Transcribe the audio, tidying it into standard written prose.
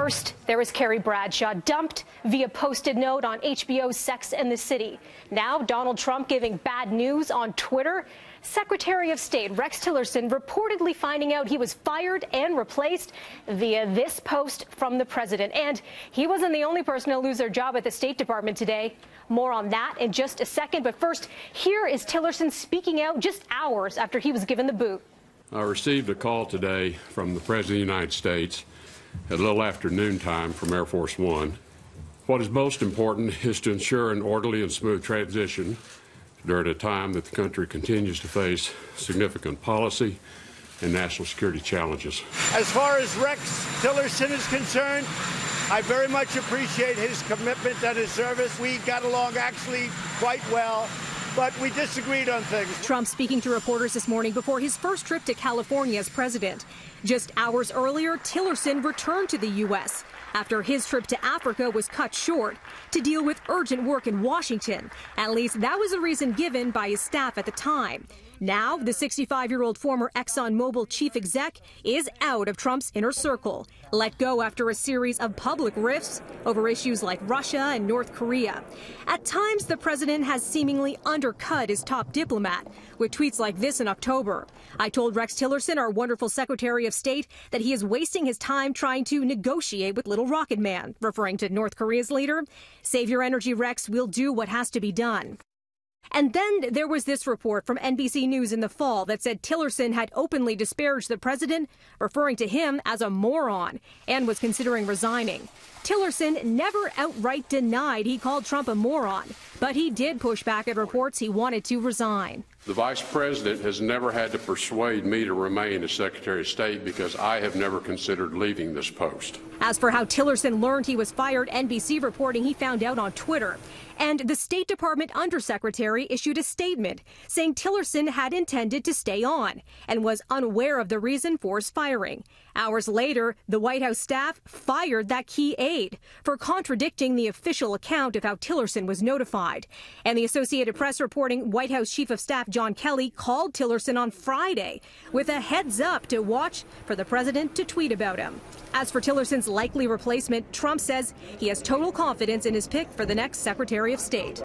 First, there was Carrie Bradshaw, dumped via posted note on HBO's Sex and the City. Now, Donald Trump giving bad news on Twitter. Secretary of State Rex Tillerson reportedly finding out he was fired and replaced via this post from the president. And he wasn't the only person to lose their job at the State Department today. More on that in just a second. But first, here is Tillerson speaking out just hours after he was given the boot. I received a call today from the President of the United States at a little after noontime from Air Force One. What is most important is to ensure an orderly and smooth transition during a time that the country continues to face significant policy and national security challenges. As far as Rex Tillerson is concerned, I very much appreciate his commitment and his service. We got along actually quite well, but we disagreed on things. Trump speaking to reporters this morning before his first trip to California as president. Just hours earlier, Tillerson returned to the U.S. after his trip to Africa was cut short to deal with urgent work in Washington. At least that was the reason given by his staff at the time. Now, the 65-year-old former ExxonMobil chief exec is out of Trump's inner circle, let go after a series of public rifts over issues like Russia and North Korea. At times, the president has seemingly undercut his top diplomat with tweets like this in October. I told Rex Tillerson, our wonderful Secretary of State, that he is wasting his time trying to negotiate with Little Rocket Man, referring to North Korea's leader. Save your energy, Rex. We'll do what has to be done. And then there was this report from NBC News in the fall that said Tillerson had openly disparaged the president, referring to him as a moron, and was considering resigning. Tillerson never outright denied he called Trump a moron, but he did push back at reports he wanted to resign. The vice president has never had to persuade me to remain as Secretary of State because I have never considered leaving this post. As for how Tillerson learned he was fired, NBC reporting he found out on Twitter. And the State Department undersecretary issued a statement saying Tillerson had intended to stay on and was unaware of the reason for his firing. Hours later, the White House staff fired that key aide for contradicting the official account of how Tillerson was notified. And the Associated Press reporting White House Chief of Staff John Kelly called Tillerson on Friday with a heads up to watch for the president to tweet about him. As for Tillerson's likely replacement, Trump says he has total confidence in his pick for the next Secretary of State.